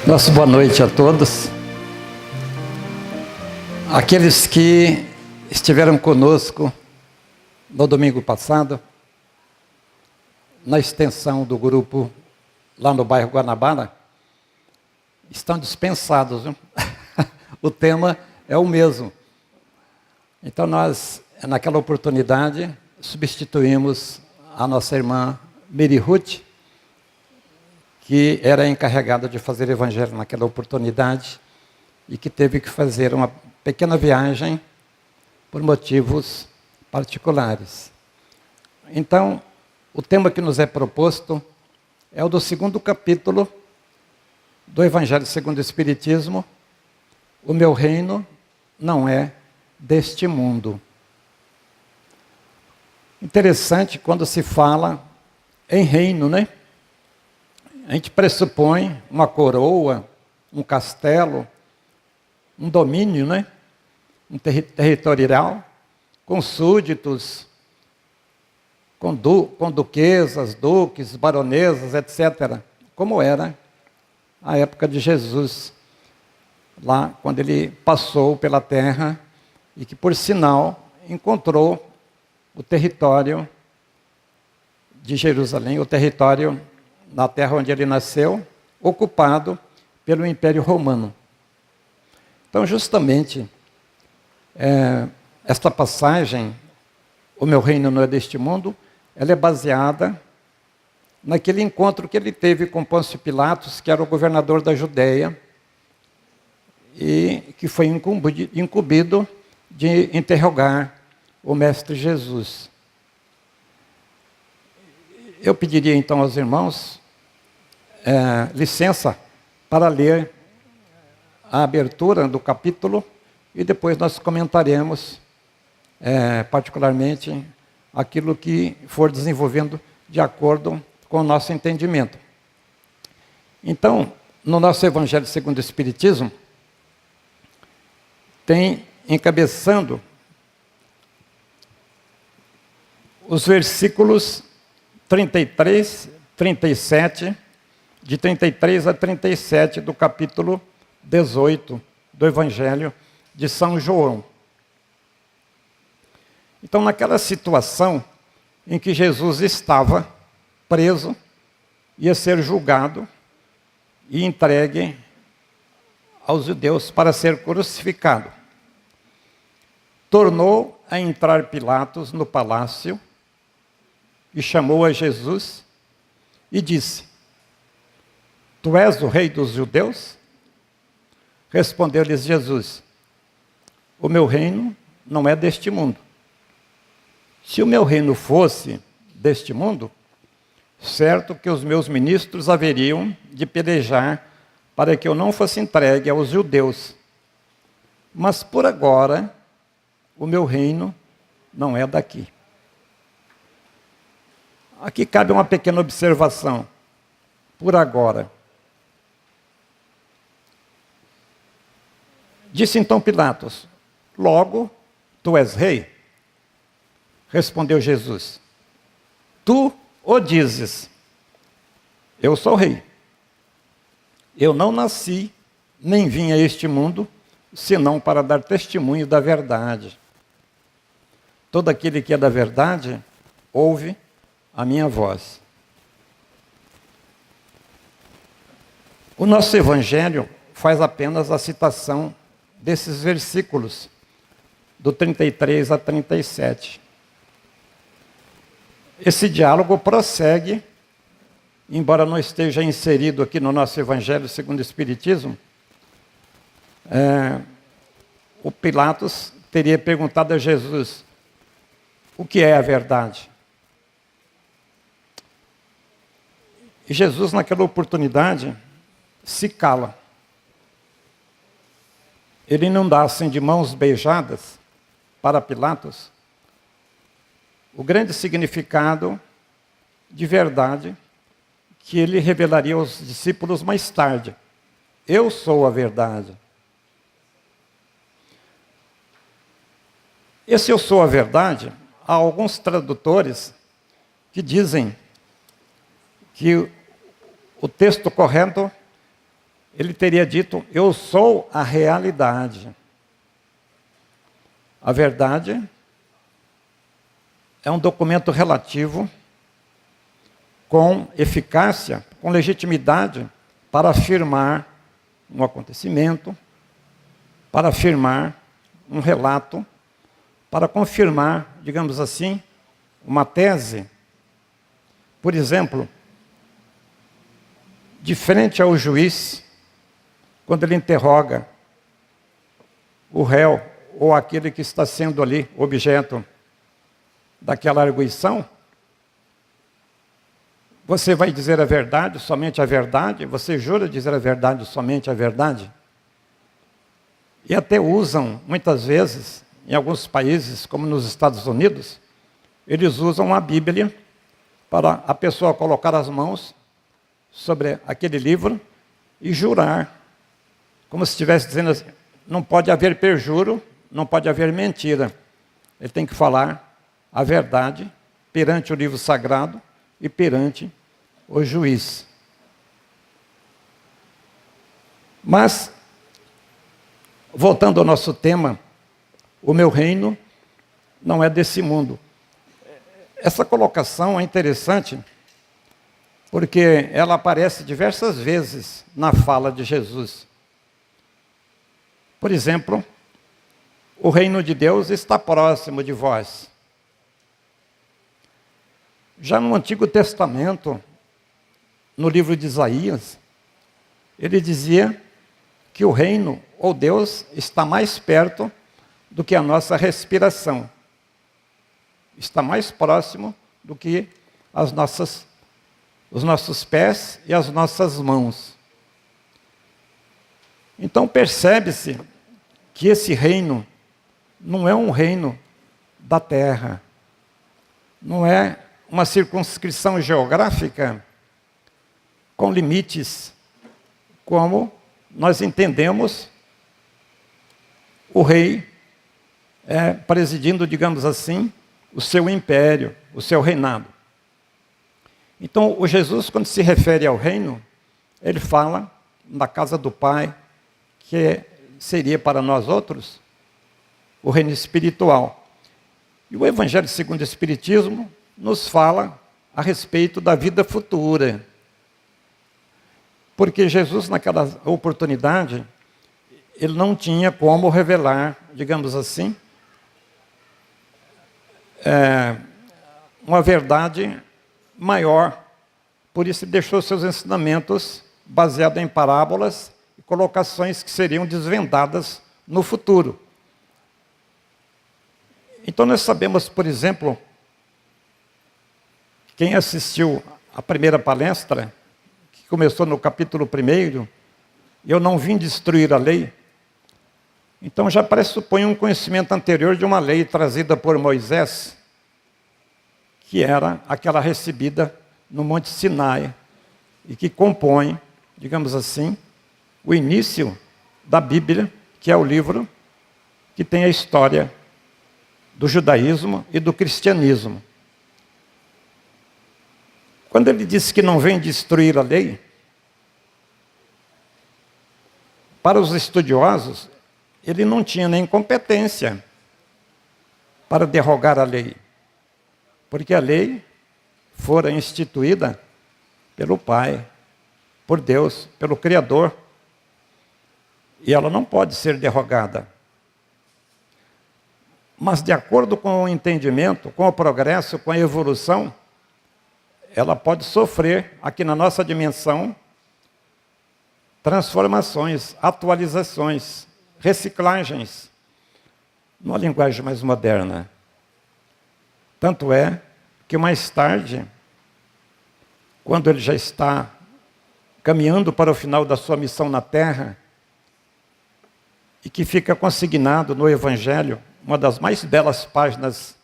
Nossa boa noite a todos. Aqueles que estiveram conosco no domingo passado, na extensão do grupo lá no bairro Guanabara, estão dispensados, viu? O tema é o mesmo. Então nós, naquela oportunidade, substituímos a nossa irmã Mary Ruth, que era encarregada de fazer evangelho naquela oportunidade e que teve que fazer uma pequena viagem por motivos particulares. Então, o tema que nos é proposto é o do 2º capítulo do Evangelho segundo o Espiritismo. O meu reino não é deste mundo. Interessante quando se fala em reino, né? A gente pressupõe uma coroa, um castelo, um domínio, né? Um territorial, com súditos, com duquesas, duques, baronesas, etc. Como era a época de Jesus, lá quando ele passou pela terra e que, por sinal, encontrou o território de Jerusalém, o território na terra onde ele nasceu, ocupado pelo Império Romano. Então, justamente, esta passagem, o meu reino não é deste mundo, ela é baseada naquele encontro que ele teve com Pôncio Pilatos, que era o governador da Judéia, e que foi incumbido de interrogar o Mestre Jesus. Eu pediria então aos irmãos licença para ler a abertura do capítulo e depois nós comentaremos particularmente aquilo que for desenvolvendo de acordo com o nosso entendimento. Então, no nosso Evangelho segundo o Espiritismo, tem encabeçando os versículos 33, 37, de 33 a 37 do capítulo 18 do Evangelho de São João. Então, naquela situação em que Jesus estava preso, ia ser julgado e entregue aos judeus para ser crucificado. Tornou a entrar Pilatos no palácio e chamou a Jesus e disse: Tu és o rei dos judeus? Respondeu-lhes Jesus: O meu reino não é deste mundo. Se o meu reino fosse deste mundo, certo que os meus ministros haveriam de pelejar para que eu não fosse entregue aos judeus. Mas por agora, o meu reino não é daqui. Aqui cabe uma pequena observação. Por agora. Disse então Pilatos: Logo, tu és rei? Respondeu Jesus: Tu o dizes. Eu sou rei. Eu não nasci, nem vim a este mundo, senão para dar testemunho da verdade. Todo aquele que é da verdade, ouve a minha voz. O nosso Evangelho faz apenas a citação desses versículos, do 33 a 37. Esse diálogo prossegue, embora não esteja inserido aqui no nosso Evangelho segundo o Espiritismo. O Pilatos teria perguntado a Jesus: o que é a verdade? E Jesus, naquela oportunidade, se cala. Ele não dá assim de mãos beijadas para Pilatos o grande significado de verdade que ele revelaria aos discípulos mais tarde. Eu sou a verdade. Esse eu sou a verdade, há alguns tradutores que dizem que o texto correto ele teria dito: eu sou a realidade. A verdade é um documento relativo com eficácia, com legitimidade para afirmar um acontecimento, para afirmar um relato, para confirmar, digamos assim, uma tese. Por exemplo, de frente ao juiz, quando ele interroga o réu ou aquele que está sendo ali objeto daquela arguição, você vai dizer a verdade, somente a verdade? Você jura dizer a verdade, somente a verdade? E até usam, muitas vezes, em alguns países, como nos Estados Unidos, eles usam a Bíblia para a pessoa colocar as mãos sobre aquele livro e jurar, como se estivesse dizendo assim: não pode haver perjuro, não pode haver mentira. Ele tem que falar a verdade perante o livro sagrado e perante o juiz. Mas, voltando ao nosso tema, o meu reino não é desse mundo. Essa colocação é interessante porque ela aparece diversas vezes na fala de Jesus. Por exemplo, o reino de Deus está próximo de vós. Já no Antigo Testamento, no livro de Isaías, ele dizia que o reino, ou Deus, está mais perto do que a nossa respiração. Está mais próximo do que os nossos pés e as nossas mãos. Então percebe-se que esse reino não é um reino da terra, não é uma circunscrição geográfica com limites, como nós entendemos o rei presidindo, digamos assim, o seu império, o seu reinado. Então, o Jesus, quando se refere ao reino, ele fala na casa do Pai, que seria para nós outros o reino espiritual. E o Evangelho segundo o Espiritismo nos fala a respeito da vida futura. Porque Jesus, naquela oportunidade, ele não tinha como revelar, digamos assim, uma verdade maior. Por isso ele deixou seus ensinamentos baseados em parábolas e colocações que seriam desvendadas no futuro. Então nós sabemos, por exemplo, quem assistiu à primeira palestra, que começou no capítulo 1, eu não vim destruir a lei, então já pressupõe um conhecimento anterior de uma lei trazida por Moisés, que era aquela recebida no Monte Sinai, e que compõe, digamos assim, o início da Bíblia, que é o livro que tem a história do judaísmo e do cristianismo. Quando ele disse que não vem destruir a lei, para os estudiosos, ele não tinha nem competência para derrogar a lei, porque a lei fora instituída pelo Pai, por Deus, pelo Criador, e ela não pode ser derrogada. Mas de acordo com o entendimento, com o progresso, com a evolução, ela pode sofrer, aqui na nossa dimensão, transformações, atualizações, reciclagens, numa linguagem mais moderna. Tanto é que mais tarde, quando ele já está caminhando para o final da sua missão na Terra, e que fica consignado no Evangelho, uma das mais belas páginas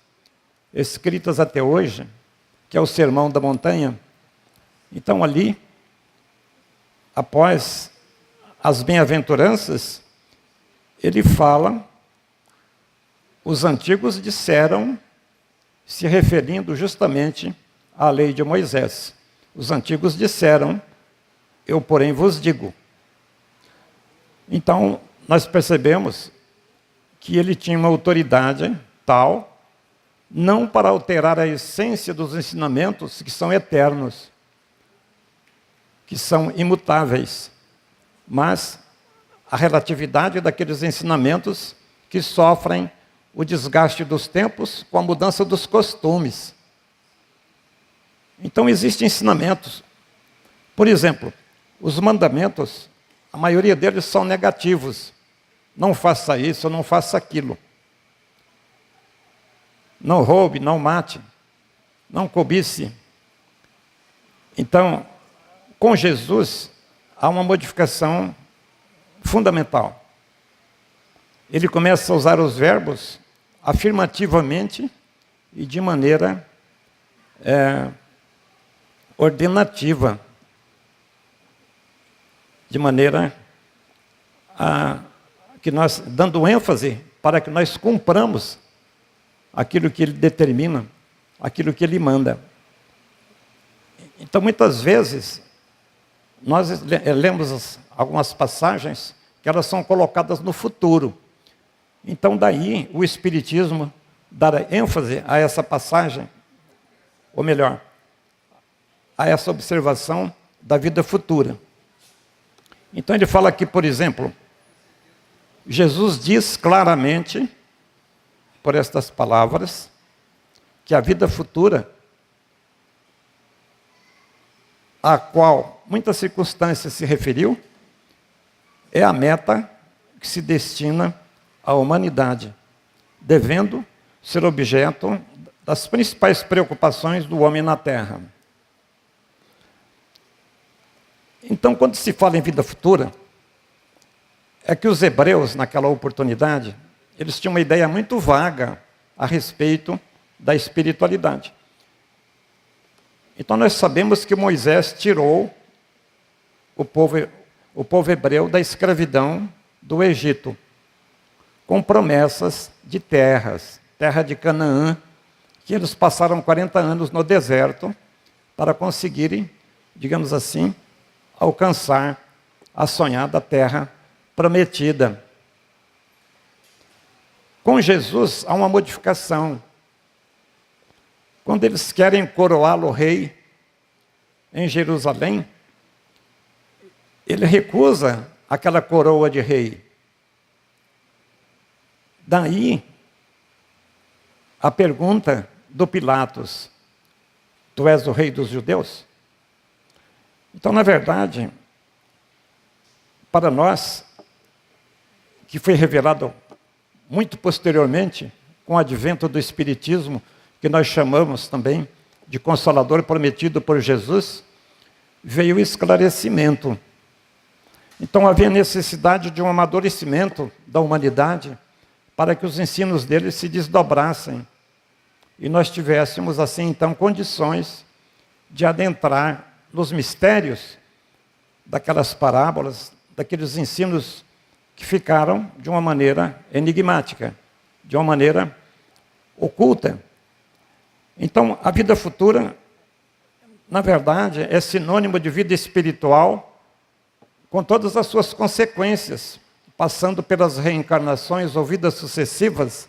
escritas até hoje, que é o Sermão da Montanha. Então ali, após as bem-aventuranças, ele fala: os antigos disseram, se referindo justamente à lei de Moisés. Os antigos disseram, eu porém vos digo. Então, nós percebemos que ele tinha uma autoridade tal, não para alterar a essência dos ensinamentos que são eternos, que são imutáveis, mas a relatividade daqueles ensinamentos que sofrem o desgaste dos tempos com a mudança dos costumes. Então, existem ensinamentos. Por exemplo, os mandamentos, a maioria deles são negativos. Não faça isso, não faça aquilo. Não roube, não mate, não cobice. Então, com Jesus, há uma modificação fundamental. Ele começa a usar os verbos afirmativamente e de maneira ordenativa, de maneira que nós, dando ênfase para que nós cumpramos aquilo que ele determina, aquilo que ele manda. Então, muitas vezes, nós lemos algumas passagens que elas são colocadas no futuro. Então, daí, o Espiritismo dá ênfase a essa passagem, ou melhor, a essa observação da vida futura. Então, ele fala aqui, por exemplo, Jesus diz claramente, por estas palavras, que a vida futura, a qual muitas circunstâncias se referiu, é a meta que se destina à humanidade, devendo ser objeto das principais preocupações do homem na Terra. Então, quando se fala em vida futura, é que os hebreus, naquela oportunidade, eles tinham uma ideia muito vaga a respeito da espiritualidade. Então, nós sabemos que Moisés tirou o povo hebreu da escravidão do Egito, com promessas de terras, terra de Canaã, que eles passaram 40 anos no deserto para conseguirem, digamos assim, alcançar a sonhada terra prometida. Com Jesus há uma modificação. Quando eles querem coroá-lo rei em Jerusalém, ele recusa aquela coroa de rei. Daí a pergunta do Pilatos: tu és o rei dos judeus? Então, na verdade, para nós, que foi revelado muito posteriormente, com o advento do Espiritismo, que nós chamamos também de Consolador prometido por Jesus, veio o esclarecimento. Então havia necessidade de um amadurecimento da humanidade para que os ensinos dele se desdobrassem e nós tivéssemos assim então condições de adentrar nos mistérios daquelas parábolas, daqueles ensinos que ficaram de uma maneira enigmática, de uma maneira oculta. Então, a vida futura, na verdade, é sinônimo de vida espiritual, com todas as suas consequências, passando pelas reencarnações ou vidas sucessivas,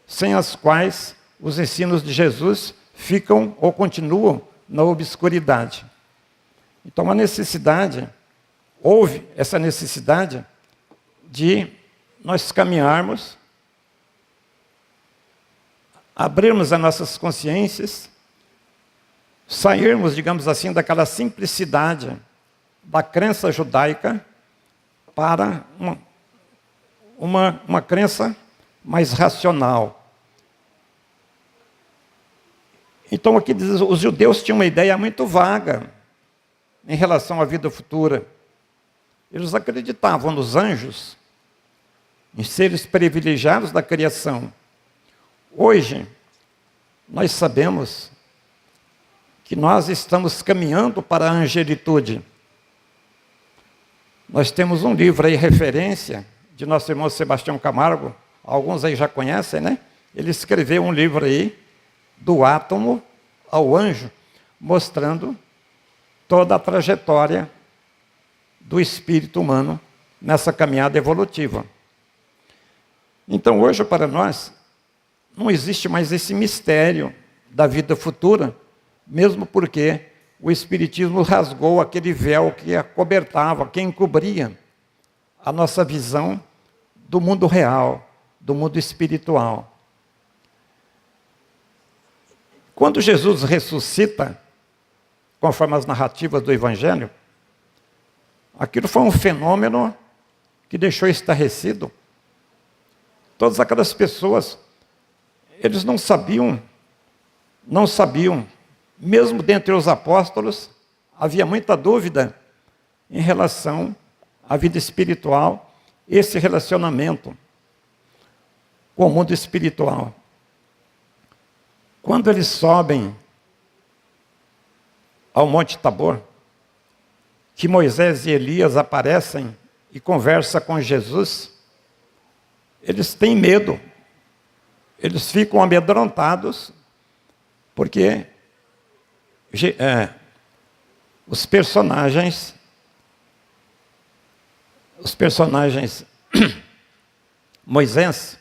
sem as quais os ensinos de Jesus ficam ou continuam na obscuridade. Então, houve essa necessidade de nós caminharmos, abrirmos as nossas consciências, sairmos, digamos assim, daquela simplicidade da crença judaica para uma crença mais racional. Então, aqui diz, os judeus tinham uma ideia muito vaga em relação à vida futura. Eles acreditavam nos anjos, em seres privilegiados da criação. Hoje, nós sabemos que nós estamos caminhando para a angelitude. Nós temos um livro aí, referência, de nosso irmão Sebastião Camargo, alguns aí já conhecem, né? Ele escreveu um livro aí, do átomo ao anjo, mostrando toda a trajetória do espírito humano nessa caminhada evolutiva. Então, hoje, para nós, não existe mais esse mistério da vida futura, mesmo porque o Espiritismo rasgou aquele véu que acobertava, que encobria a nossa visão do mundo real, do mundo espiritual. Quando Jesus ressuscita, conforme as narrativas do Evangelho, aquilo foi um fenômeno que deixou estarrecido. Todas aquelas pessoas, eles não sabiam, mesmo dentre os apóstolos, havia muita dúvida em relação à vida espiritual, esse relacionamento com o mundo espiritual. Quando eles sobem ao Monte Tabor, que Moisés e Elias aparecem e conversam com Jesus, eles têm medo, eles ficam amedrontados, porque os personagens Moisés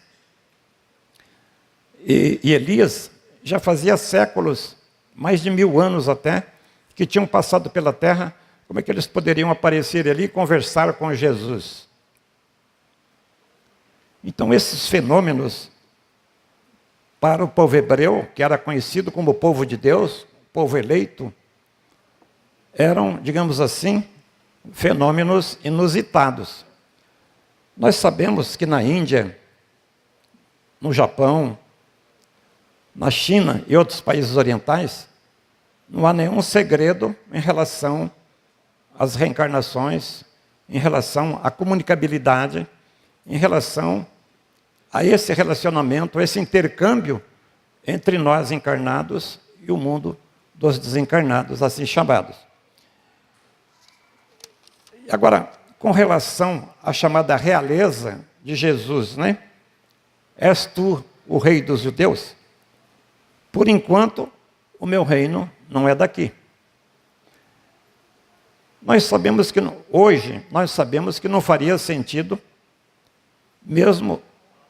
e Elias já fazia séculos, mais de 1000 anos até, que tinham passado pela terra. Como é que eles poderiam aparecer ali e conversar com Jesus? Então, esses fenômenos, para o povo hebreu, que era conhecido como o povo de Deus, o povo eleito, eram, digamos assim, fenômenos inusitados. Nós sabemos que na Índia, no Japão, na China e outros países orientais, não há nenhum segredo em relação às reencarnações, em relação à comunicabilidade, em relação a esse relacionamento, a esse intercâmbio entre nós encarnados e o mundo dos desencarnados, assim chamados. Agora, com relação à chamada realeza de Jesus, né? És tu o rei dos judeus? Por enquanto, o meu reino não é daqui. Nós sabemos que hoje, não faria sentido, mesmo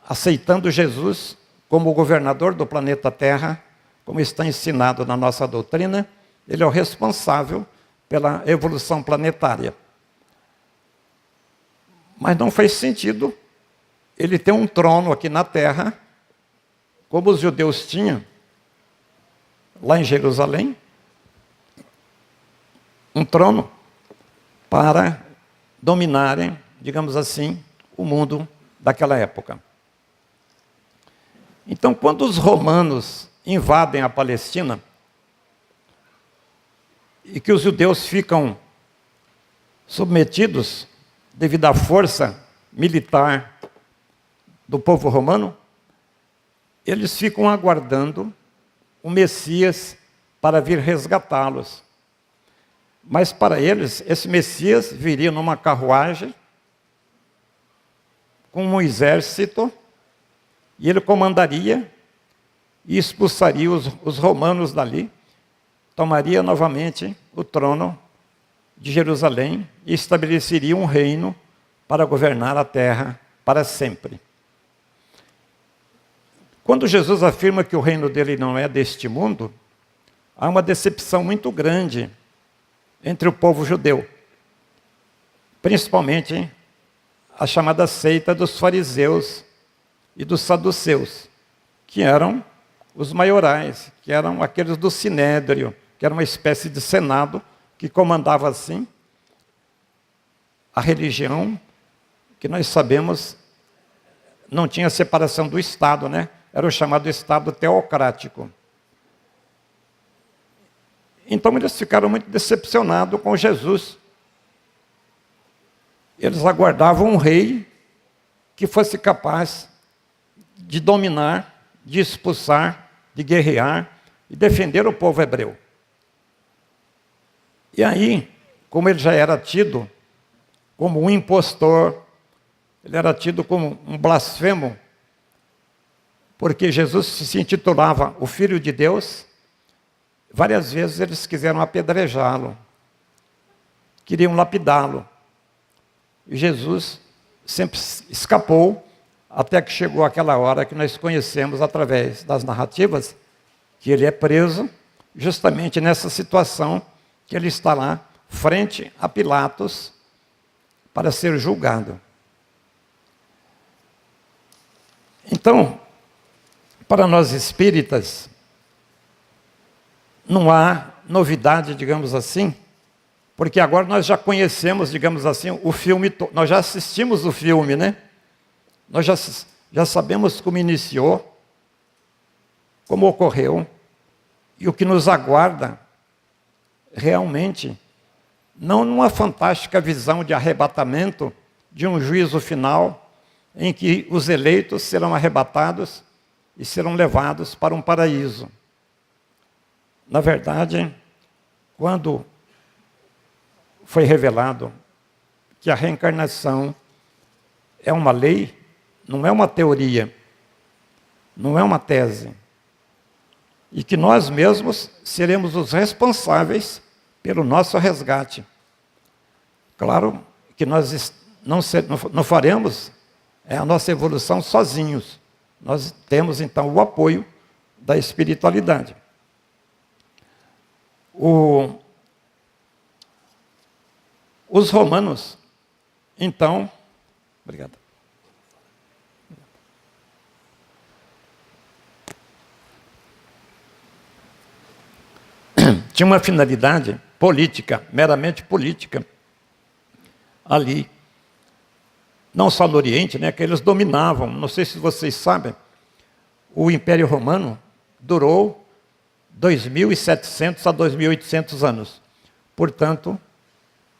aceitando Jesus como governador do planeta Terra, como está ensinado na nossa doutrina, ele é o responsável pela evolução planetária. Mas não faz sentido ele ter um trono aqui na Terra, como os judeus tinham, lá em Jerusalém, um trono para dominarem, digamos assim, o mundo daquela época. Então, quando os romanos invadem a Palestina, e que os judeus ficam submetidos devido à força militar do povo romano, eles ficam aguardando o Messias para vir resgatá-los. Mas para eles, esse Messias viria numa carruagem, com um exército, e ele comandaria e expulsaria os romanos dali, tomaria novamente o trono de Jerusalém e estabeleceria um reino para governar a terra para sempre. Quando Jesus afirma que o reino dele não é deste mundo, há uma decepção muito grande entre o povo judeu, principalmente a chamada seita dos fariseus e dos saduceus, que eram os maiorais, que eram aqueles do sinédrio, que era uma espécie de senado que comandava assim a religião, que nós sabemos não tinha separação do Estado, né? Era o chamado Estado teocrático. Então eles ficaram muito decepcionados com Jesus. Eles aguardavam um rei que fosse capaz de dominar, de expulsar, de guerrear e defender o povo hebreu. E aí, como ele já era tido como um impostor, ele era tido como um blasfemo, porque Jesus se intitulava o Filho de Deus, várias vezes eles quiseram apedrejá-lo, queriam lapidá-lo. e Jesus sempre escapou, até que chegou aquela hora que nós conhecemos através das narrativas, que ele é preso, justamente nessa situação que ele está lá, frente a Pilatos, para ser julgado. Então, para nós espíritas, não há novidade, digamos assim, porque agora nós já conhecemos, digamos assim, o filme, nós já assistimos o filme, né? Nós já sabemos como iniciou, como ocorreu, e o que nos aguarda realmente, não numa fantástica visão de arrebatamento, de um juízo final, em que os eleitos serão arrebatados e serão levados para um paraíso. Na verdade, quando foi revelado que a reencarnação é uma lei, não é uma teoria, não é uma tese, e que nós mesmos seremos os responsáveis pelo nosso resgate. Claro que nós não faremos a nossa evolução sozinhos. Nós temos, então, o apoio da espiritualidade. Os romanos, então... Obrigado. Tinha uma finalidade política, meramente política, ali. Não só no Oriente, né, que eles dominavam. Não sei se vocês sabem, o Império Romano durou 2.700 a 2.800 anos. Portanto,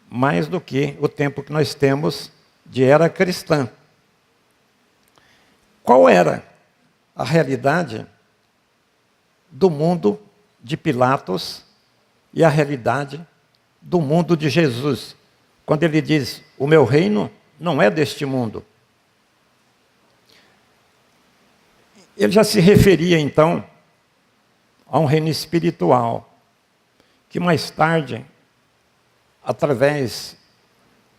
mais do que o tempo que nós temos de era cristã. Qual era a realidade do mundo de Pilatos e a realidade do mundo de Jesus? Quando ele diz, o meu reino não é deste mundo. Ele já se referia, então, a um reino espiritual, que mais tarde, através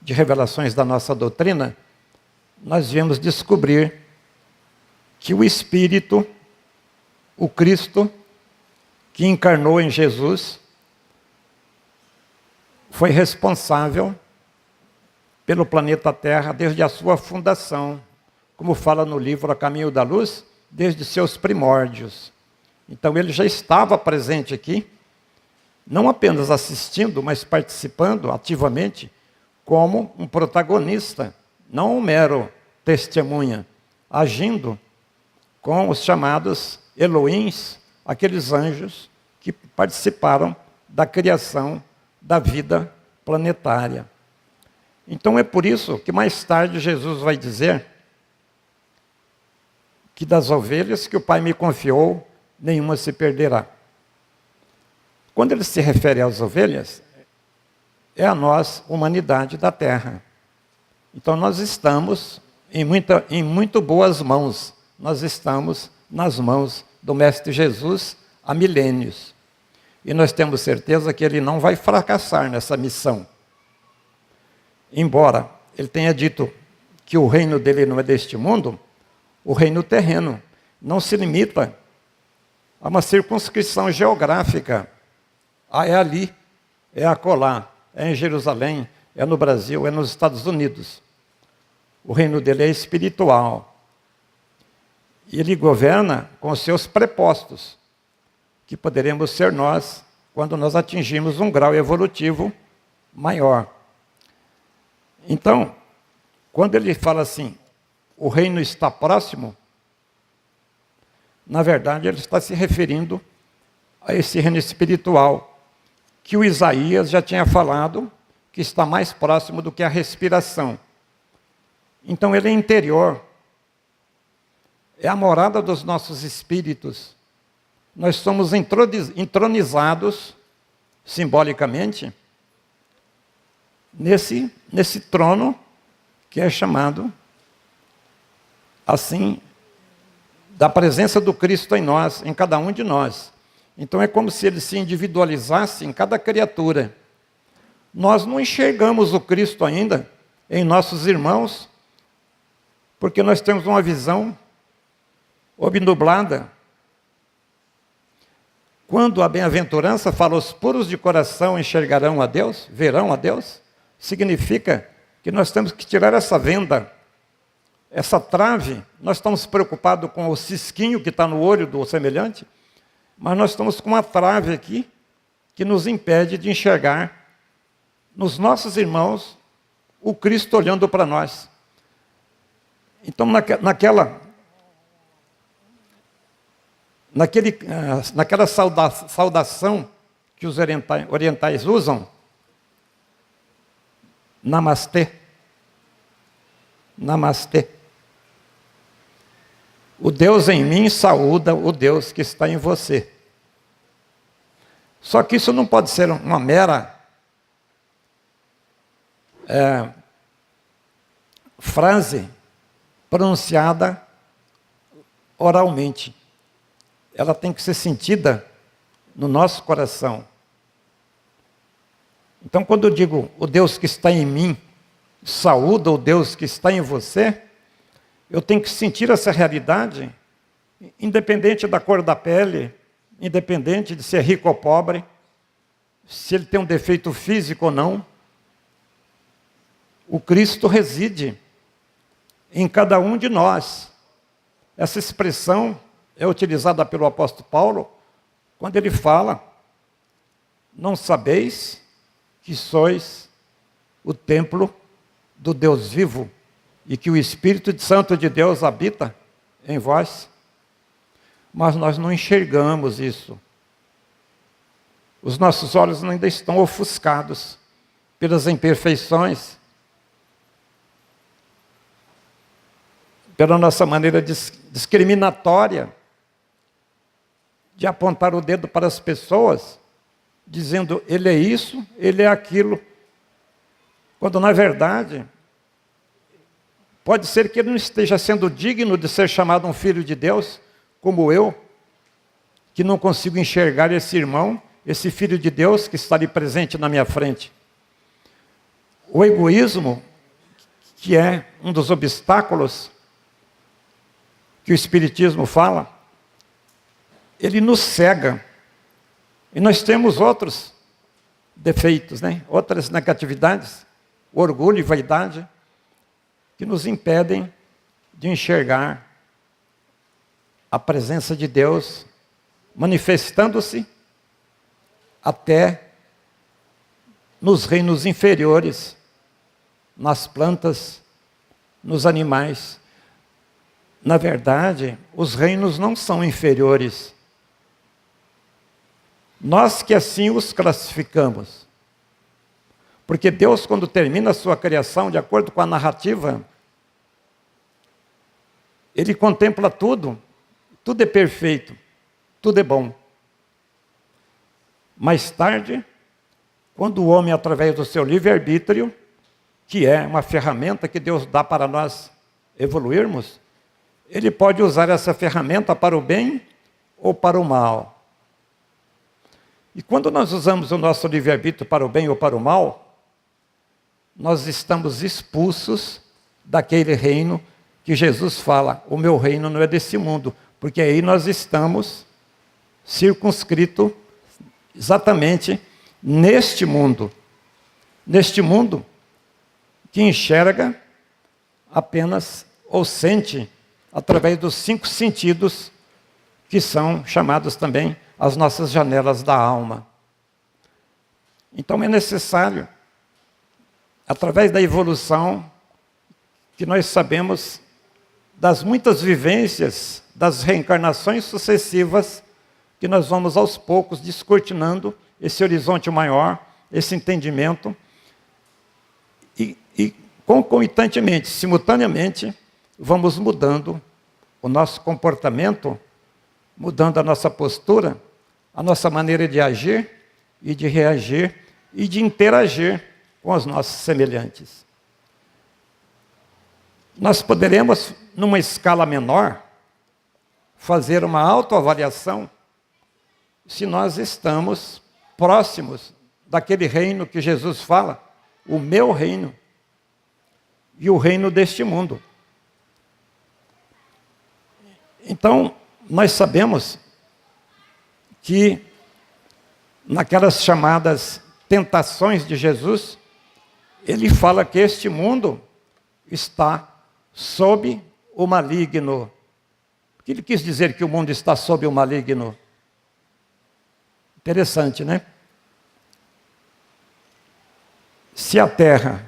de revelações da nossa doutrina, nós viemos descobrir que o Espírito, o Cristo, que encarnou em Jesus, foi responsável pelo planeta Terra desde a sua fundação, como fala no livro A Caminho da Luz, desde seus primórdios. Então ele já estava presente aqui, não apenas assistindo, mas participando ativamente como um protagonista, não um mero testemunha, agindo com os chamados Elohims, aqueles anjos que participaram da criação da vida planetária. Então é por isso que mais tarde Jesus vai dizer que das ovelhas que o Pai me confiou, nenhuma se perderá. Quando ele se refere às ovelhas, é a nós, humanidade da Terra. Então nós estamos em muito boas mãos. Nós estamos nas mãos do Mestre Jesus há milênios. E nós temos certeza que ele não vai fracassar nessa missão. Embora ele tenha dito que o reino dele não é deste mundo, o reino terreno não se limita a uma circunscrição geográfica. É ali, é acolá, é em Jerusalém, é no Brasil, é nos Estados Unidos. O reino dele é espiritual. E ele governa com os seus prepostos, que poderemos ser nós quando nós atingimos um grau evolutivo maior. Então, quando ele fala assim, o reino está próximo, na verdade ele está se referindo a esse reino espiritual, que o Isaías já tinha falado, que está mais próximo do que a respiração. Então ele é interior, é a morada dos nossos espíritos. Nós somos entronizados, simbolicamente, nesse trono que é chamado, assim, da presença do Cristo em nós, em cada um de nós. Então é como se ele se individualizasse em cada criatura. Nós não enxergamos o Cristo ainda, em nossos irmãos, porque nós temos uma visão obnublada. Quando a bem-aventurança fala, os puros de coração enxergarão a Deus, verão a Deus, significa que nós temos que tirar essa venda, essa trave. Nós estamos preocupados com o cisquinho que está no olho do semelhante, mas nós estamos com uma trave aqui que nos impede de enxergar nos nossos irmãos o Cristo olhando para nós. Então, naquela saudação que os orientais usam, namastê, namastê. O Deus em mim saúda o Deus que está em você. Só que isso não pode ser uma mera frase pronunciada oralmente. Ela tem que ser sentida no nosso coração. Então, quando eu digo o Deus que está em mim saúda o Deus que está em você, eu tenho que sentir essa realidade, independente da cor da pele, independente de ser rico ou pobre, se ele tem um defeito físico ou não. O Cristo reside em cada um de nós. Essa expressão é utilizada pelo apóstolo Paulo quando ele fala: não sabeis que sois o templo do Deus vivo e que o Espírito Santo de Deus habita em vós? Mas nós não enxergamos isso. Os nossos olhos ainda estão ofuscados pelas imperfeições, pela nossa maneira discriminatória de apontar o dedo para as pessoas, dizendo ele é isso, ele é aquilo, quando na verdade pode ser que ele não esteja sendo digno de ser chamado um filho de Deus, como eu, que não consigo enxergar esse irmão, esse filho de Deus que está ali presente na minha frente. O egoísmo, que é um dos obstáculos que o Espiritismo fala, ele nos cega. E nós temos outros defeitos, outras negatividades, orgulho e vaidade, que nos impedem de enxergar a presença de Deus manifestando-se até nos reinos inferiores, nas plantas, nos animais. Na verdade, os reinos não são inferiores. Nós que assim os classificamos. Porque Deus, quando termina a sua criação, de acordo com a narrativa, Ele contempla tudo, tudo é perfeito, tudo é bom. Mais tarde, quando o homem, através do seu livre-arbítrio, que é uma ferramenta que Deus dá para nós evoluirmos, ele pode usar essa ferramenta para o bem ou para o mal. E quando nós usamos o nosso livre-arbítrio para o bem ou para o mal, nós estamos expulsos daquele reino que Jesus fala: o meu reino não é desse mundo, porque aí nós estamos circunscritos exatamente neste mundo que enxerga apenas ou sente através dos 5 sentidos, que são chamados também as nossas janelas da alma. Então é necessário, através da evolução, que nós sabemos das muitas vivências, das reencarnações sucessivas, que nós vamos aos poucos descortinando esse horizonte maior, esse entendimento, e concomitantemente, simultaneamente, vamos mudando o nosso comportamento, mudando a nossa postura, a nossa maneira de agir e de reagir e de interagir com os nossos semelhantes. Nós poderemos, numa escala menor, fazer uma autoavaliação se nós estamos próximos daquele reino que Jesus fala, o meu reino. e o reino deste mundo. Então, nós sabemos que naquelas chamadas tentações de Jesus, ele fala que este mundo está sob o maligno. O que ele quis dizer que o mundo está sob o maligno? Interessante, né? Se a terra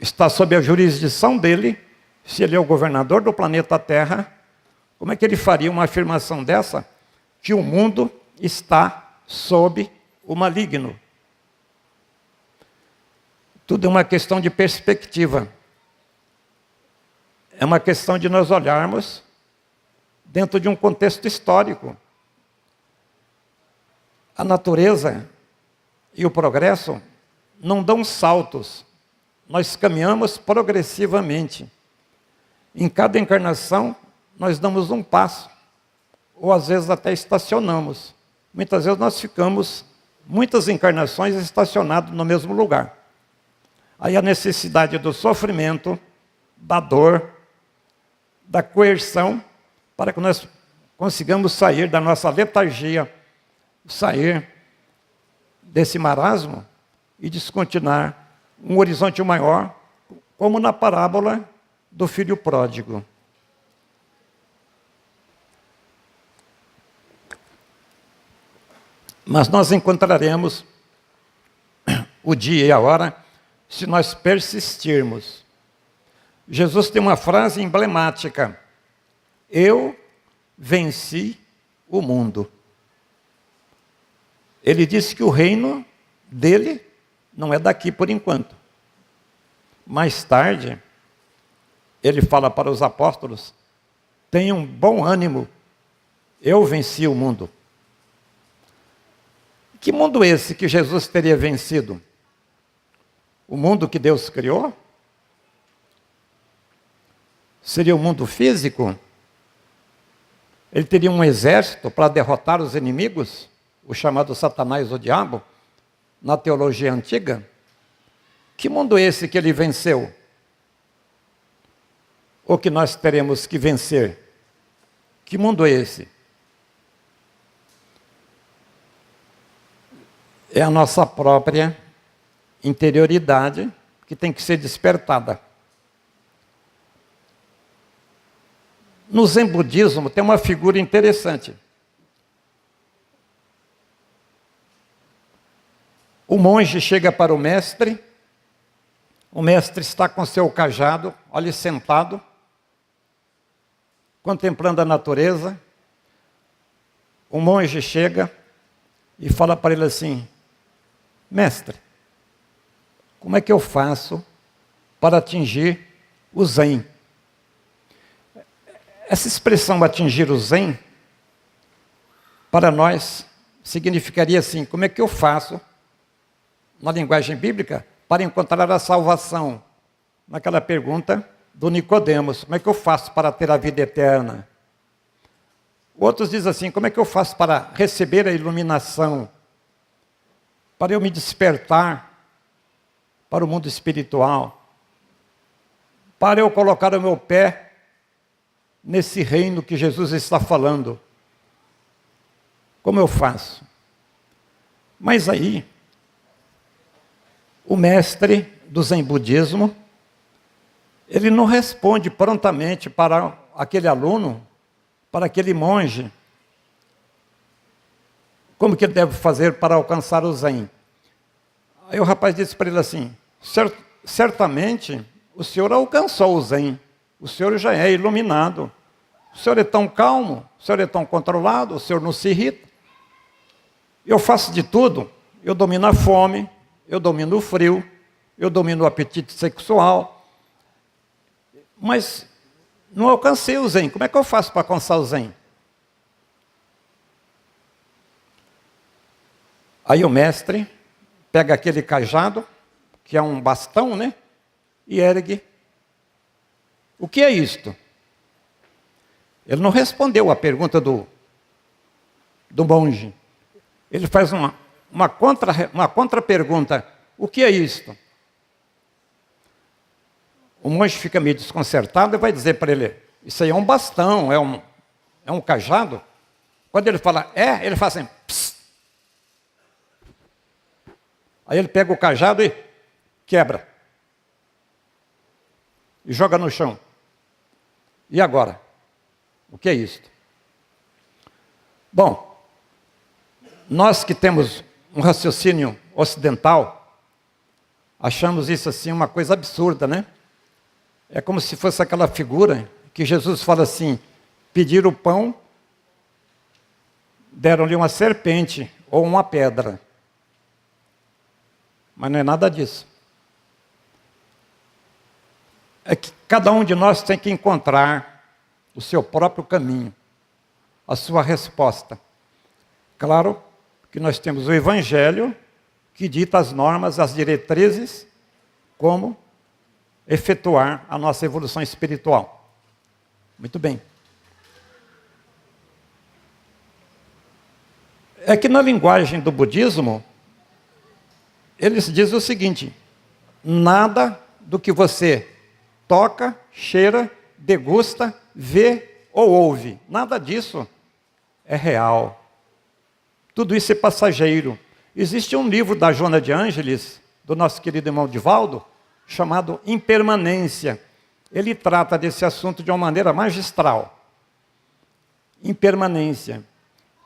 está sob a jurisdição dele, se ele é o governador do planeta Terra, como é que ele faria uma afirmação dessa? Que o mundo está sob o maligno. Tudo é uma questão de perspectiva. É uma questão de nós olharmos dentro de um contexto histórico. A natureza e o progresso não dão saltos. Nós caminhamos progressivamente. Em cada encarnação, nós damos um passo, ou às vezes até estacionamos. Muitas vezes nós ficamos muitas encarnações estacionados no mesmo lugar. Aí a necessidade do sofrimento, da dor, da coerção, para que nós consigamos sair da nossa letargia, sair desse marasmo e descontinuar um horizonte maior, como na parábola do filho pródigo. Mas nós encontraremos o dia e a hora se nós persistirmos. Jesus tem uma frase emblemática: eu venci o mundo. Ele disse que o reino dele não é daqui por enquanto. Mais tarde, ele fala para os apóstolos: tenham bom ânimo, eu venci o mundo. Que mundo esse que Jesus teria vencido? O mundo que Deus criou? Seria o mundo físico? Ele teria um exército para derrotar os inimigos? O chamado Satanás, o diabo? Na teologia antiga? Que mundo é esse que ele venceu? Ou que nós teremos que vencer? Que mundo é esse? É a nossa própria interioridade que tem que ser despertada. No Zen budismo tem uma figura interessante. O monge chega para o mestre está com seu cajado, olha sentado, contemplando a natureza. O monge chega e fala para ele assim: mestre, como é que eu faço para atingir o Zen? Essa expressão atingir o Zen, para nós, significaria assim: como é que eu faço, na linguagem bíblica, para encontrar a salvação? Naquela pergunta do Nicodemos: como é que eu faço para ter a vida eterna? Outros dizem assim: como é que eu faço para receber a iluminação? Para eu me despertar para o mundo espiritual? Para eu colocar o meu pé nesse reino que Jesus está falando? Como eu faço? Mas aí, o mestre do Zen budismo, ele não responde prontamente para aquele aluno, para aquele monge, como que ele deve fazer para alcançar o Zen. Aí o rapaz disse para ele assim: certamente o senhor alcançou o Zen, o senhor já é iluminado, o senhor é tão calmo, o senhor é tão controlado, o senhor não se irrita. Eu faço de tudo, eu domino a fome, eu domino o frio, eu domino o apetite sexual, mas não alcancei o Zen. Como é que eu faço para alcançar o Zen? Aí o mestre pega aquele cajado, que é um bastão, né? E ergue. O que é isto? Ele não respondeu a pergunta do monge. Ele faz uma contra-pergunta. O que é isto? o monge fica meio desconcertado e vai dizer para ele, isso aí é um bastão, é um cajado. Quando ele fala, ele fala assim, psst. Aí ele pega o cajado e quebra. E joga no chão. E agora? O que é isso? Bom, nós que temos um raciocínio ocidental, achamos isso assim uma coisa absurda, né? É como se fosse aquela figura que Jesus fala assim, pediram o pão, deram-lhe uma serpente ou uma pedra. Mas não é nada disso. É que cada um de nós tem que encontrar o seu próprio caminho, a sua resposta. Claro que nós temos o Evangelho, que dita as normas, as diretrizes, como efetuar a nossa evolução espiritual. Muito bem. É que na linguagem do budismo, eles dizem o seguinte, nada do que você toca, cheira, degusta, vê ou ouve, nada disso é real. Tudo isso é passageiro. Existe um livro da Joana de Ângeles, do nosso querido irmão Divaldo, chamado Impermanência. Ele trata desse assunto de uma maneira magistral. Impermanência.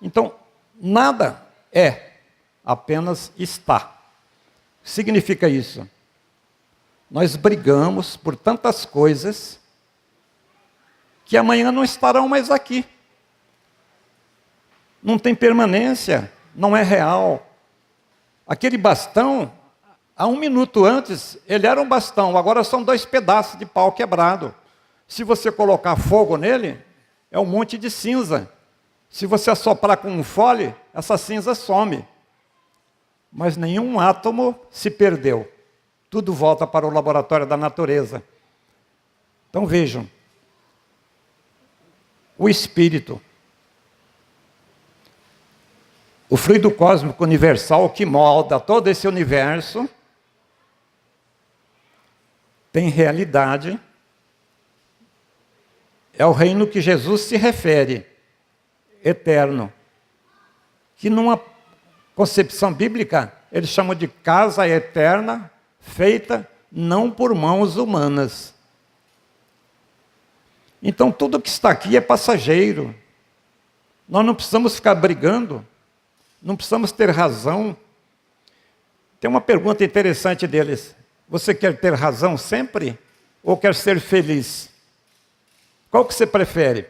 Então, nada é, apenas está. O que significa isso? Nós brigamos por tantas coisas que amanhã não estarão mais aqui. Não tem permanência, não é real. Aquele bastão, há 1 minuto antes, ele era um bastão, agora são 2 pedaços de pau quebrado. Se você colocar fogo nele, é um monte de cinza. Se você assoprar com um fole, essa cinza some. Mas nenhum átomo se perdeu. Tudo volta para o laboratório da natureza. Então vejam, o espírito, o fluido cósmico universal que molda todo esse universo, tem realidade, é o reino que Jesus se refere, eterno, que numa concepção bíblica, eles chamam de casa eterna, feita não por mãos humanas. Então tudo que está aqui é passageiro. Nós não precisamos ficar brigando, não precisamos ter razão. Tem uma pergunta interessante deles. Você quer ter razão sempre? Ou quer ser feliz? Qual que você prefere?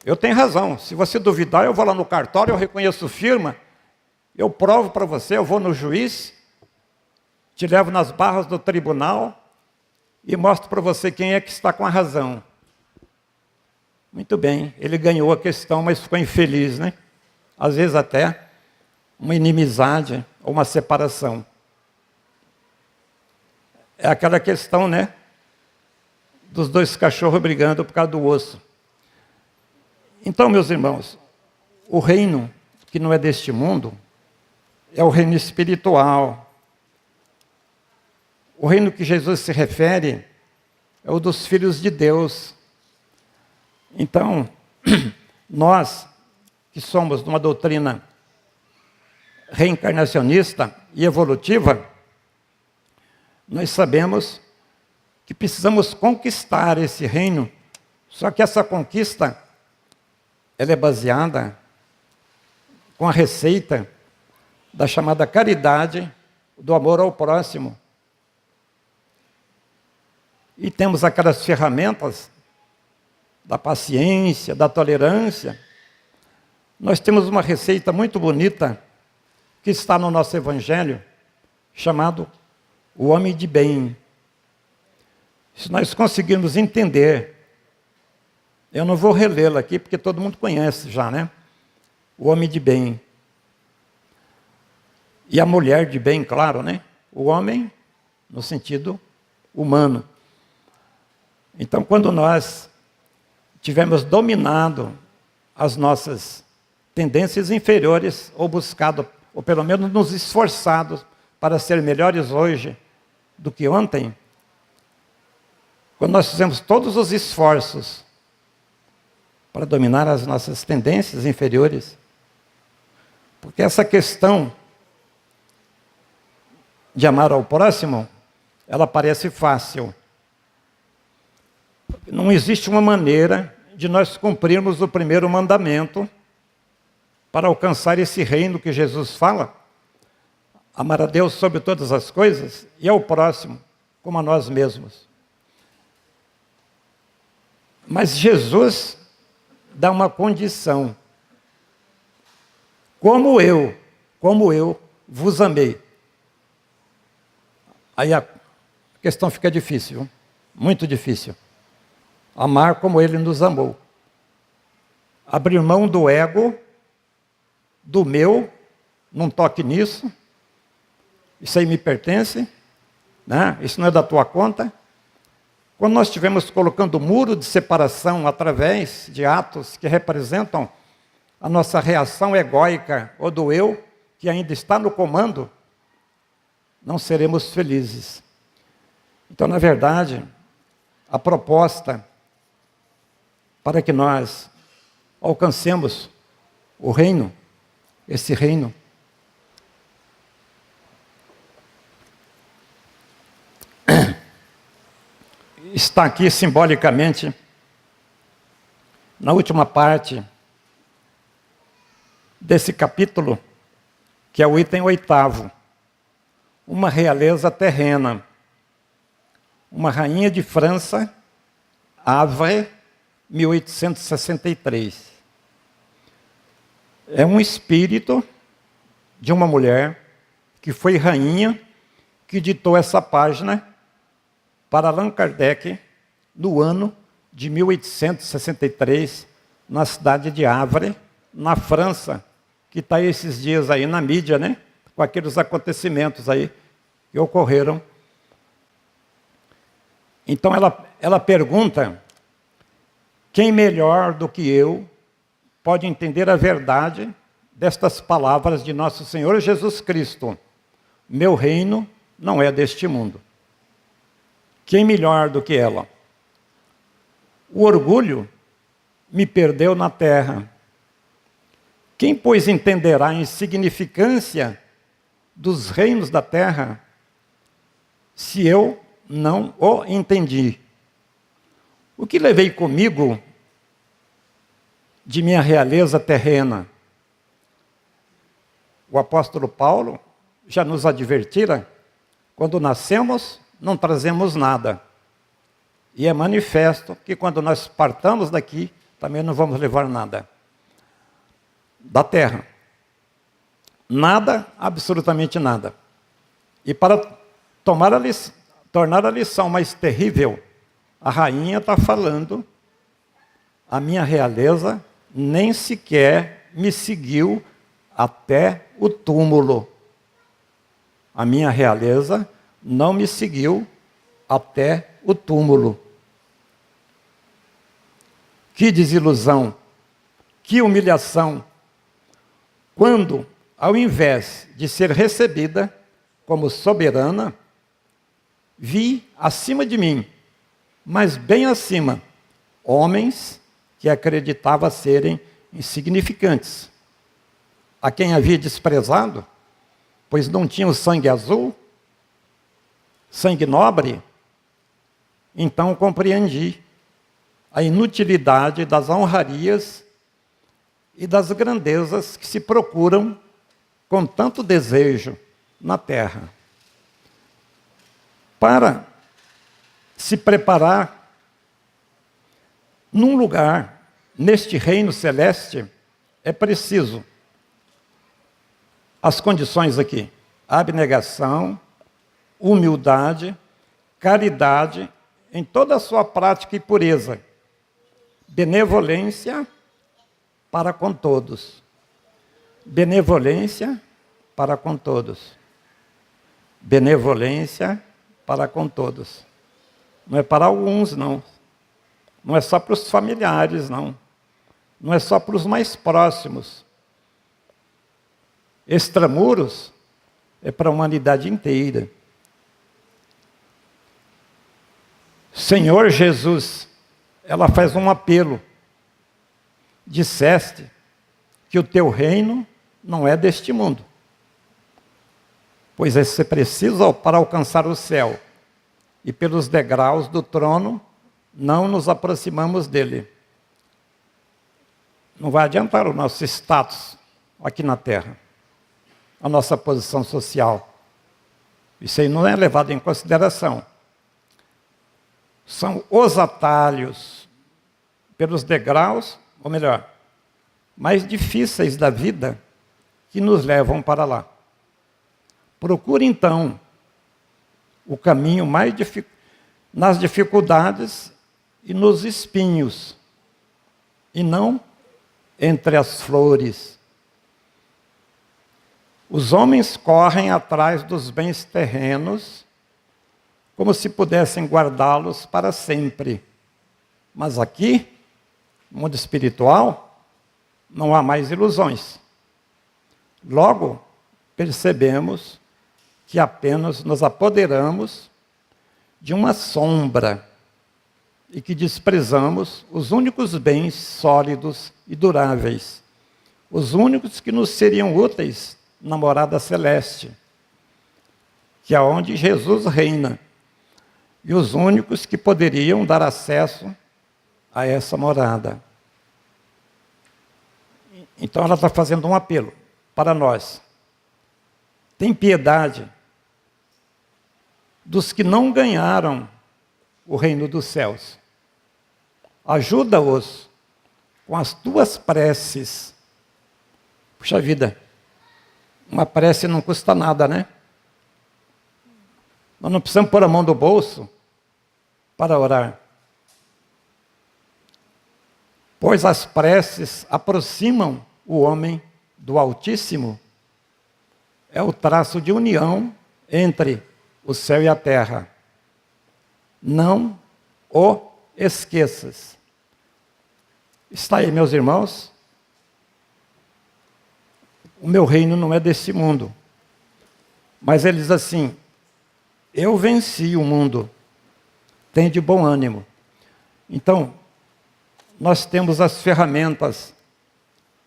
Eu tenho razão. Se você duvidar, eu vou lá no cartório, eu reconheço firma, eu provo para você, eu vou no juiz, te levo nas barras do tribunal e mostro para você quem é que está com a razão. Muito bem, ele ganhou a questão, mas ficou infeliz, né? Às vezes até uma inimizade ou uma separação. É aquela questão, né? Dos 2 cachorros brigando por causa do osso. Então, meus irmãos, o reino que não é deste mundo é o reino espiritual. O reino que Jesus se refere é o dos filhos de Deus. Então, nós que somos de uma doutrina reencarnacionista e evolutiva, nós sabemos que precisamos conquistar esse reino, só que essa conquista, ela é baseada com a receita da chamada caridade, do amor ao próximo. E temos aquelas ferramentas da paciência, da tolerância. Nós temos uma receita muito bonita que está no nosso Evangelho, chamado o homem de bem. Se nós conseguirmos entender, eu não vou relê-la aqui, porque todo mundo conhece já, né? O homem de bem. E a mulher de bem, claro, né? O homem, no sentido humano. Então, quando nós tivermos dominado as nossas tendências inferiores, ou buscado, ou pelo menos nos esforçado para ser melhores hoje do que ontem, quando nós fizemos todos os esforços para dominar as nossas tendências inferiores. Porque essa questão de amar ao próximo, ela parece fácil. Não existe uma maneira de nós cumprirmos o primeiro mandamento para alcançar esse reino que Jesus fala. Amar a Deus sobre todas as coisas e ao próximo como a nós mesmos. Mas Jesus dá uma condição. Como eu vos amei. Aí a questão fica difícil, muito difícil. Amar como Ele nos amou. Abrir mão do ego, do meu, não toque nisso. Isso aí me pertence, né? Isso não é da tua conta. Quando nós estivermos colocando muro de separação através de atos que representam a nossa reação egóica ou do eu, que ainda está no comando, não seremos felizes. Então, na verdade, a proposta para que nós alcancemos o reino, esse reino, está aqui simbolicamente na última parte desse capítulo, que é o item 8º. Uma realeza terrena. Uma rainha de França, Havre, 1863. É um espírito de uma mulher que foi rainha, que ditou essa página para Allan Kardec no ano de 1863, na cidade de Havre, na França, que está esses dias aí na mídia, né? Com aqueles acontecimentos aí que ocorreram. Então ela pergunta: quem melhor do que eu pode entender a verdade destas palavras de nosso Senhor Jesus Cristo? Meu reino não é deste mundo. Quem melhor do que ela? O orgulho me perdeu na terra. Quem, pois, entenderá a insignificância dos reinos da terra, se eu não o entendi? O que levei comigo de minha realeza terrena? O apóstolo Paulo já nos advertira: quando nascemos, não trazemos nada. E é manifesto que quando nós partamos daqui, também não vamos levar nada da terra. Nada, absolutamente nada. E para tornar a lição mais terrível, a rainha está falando: a minha realeza nem sequer me seguiu até o túmulo. A minha realeza não me seguiu até o túmulo. Que desilusão, que humilhação, quando, ao invés de ser recebida como soberana, vi acima de mim, mas bem acima, homens que acreditava serem insignificantes, a quem havia desprezado, pois não tinham sangue azul, sangue nobre. Então compreendi a inutilidade das honrarias e das grandezas que se procuram com tanto desejo na terra. Para se preparar num lugar, neste reino celeste, é preciso as condições aqui: abnegação, humildade, caridade em toda a sua prática e pureza, benevolência para com todos. Benevolência para com todos. Benevolência para com todos. Não é para alguns, não. Não é só para os familiares, não. Não é só para os mais próximos. Extramuros é para a humanidade inteira. Senhor Jesus, ela faz um apelo. Disseste que o teu reino não é deste mundo, pois é preciso para alcançar o céu, e pelos degraus do trono não nos aproximamos dele. Não vai adiantar o nosso status aqui na terra, a nossa posição social. Isso aí não é levado em consideração. São os atalhos pelos degraus, ou melhor, mais difíceis da vida que nos levam para lá. Procure então o caminho mais nas dificuldades e nos espinhos, e não entre as flores. Os homens correm atrás dos bens terrenos como se pudessem guardá-los para sempre. Mas aqui, no mundo espiritual, não há mais ilusões. Logo, percebemos que apenas nos apoderamos de uma sombra e que desprezamos os únicos bens sólidos e duráveis, os únicos que nos seriam úteis na morada celeste, que é onde Jesus reina, e os únicos que poderiam dar acesso a essa morada. Então ela está fazendo um apelo para nós. Tem piedade dos que não ganharam o reino dos céus. Ajuda-os com as tuas preces. Puxa vida, uma prece não custa nada, né? Nós não precisamos pôr a mão no bolso para orar. Pois as preces aproximam o homem do Altíssimo. É o traço de união entre o céu e a terra. Não o esqueças. Está aí, meus irmãos? O meu reino não é desse mundo. Mas ele diz assim: eu venci o mundo. Tem de bom ânimo. Então, nós temos as ferramentas.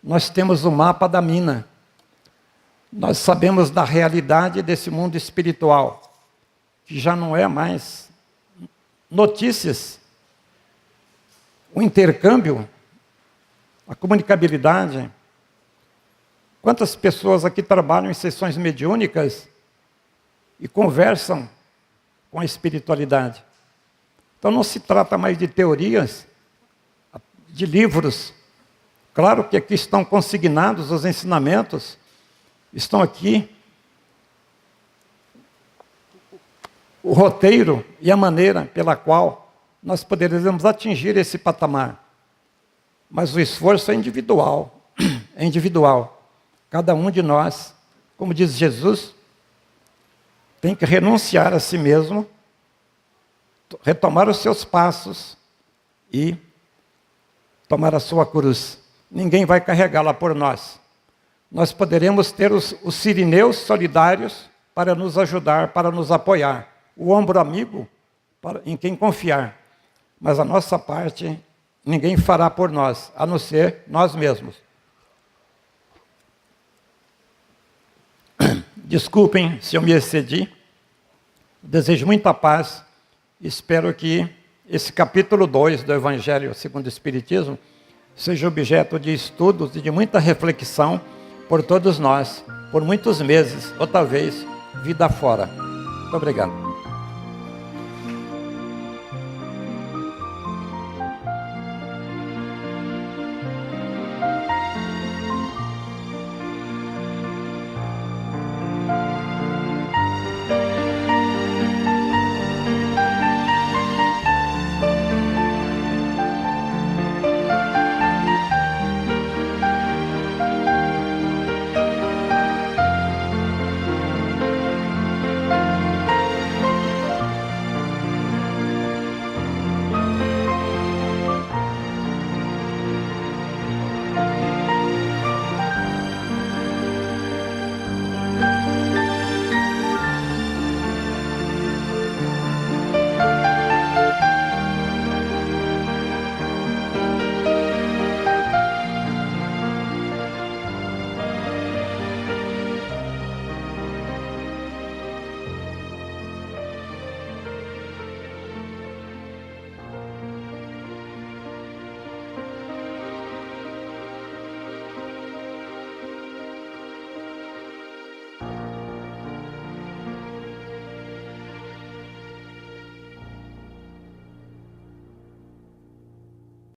Nós temos o mapa da mina. Nós sabemos da realidade desse mundo espiritual, que já não é mais notícias. O intercâmbio, a comunicabilidade. Quantas pessoas aqui trabalham em sessões mediúnicas e conversam com a espiritualidade? Então não se trata mais de teorias, de livros. Claro que aqui estão consignados os ensinamentos, estão aqui o roteiro e a maneira pela qual nós poderíamos atingir esse patamar. Mas o esforço é individual, é individual. Cada um de nós, como diz Jesus, tem que renunciar a si mesmo, retomar os seus passos e tomar a sua cruz. Ninguém vai carregá-la por nós. Nós poderemos ter os sirineus solidários para nos ajudar, para nos apoiar. O ombro amigo em quem confiar. Mas a nossa parte, ninguém fará por nós, a não ser nós mesmos. Desculpem se eu me excedi. Desejo muita paz. Espero que esse capítulo 2 do Evangelho segundo o Espiritismo seja objeto de estudos e de muita reflexão por todos nós, por muitos meses, ou talvez vida fora. Muito obrigado.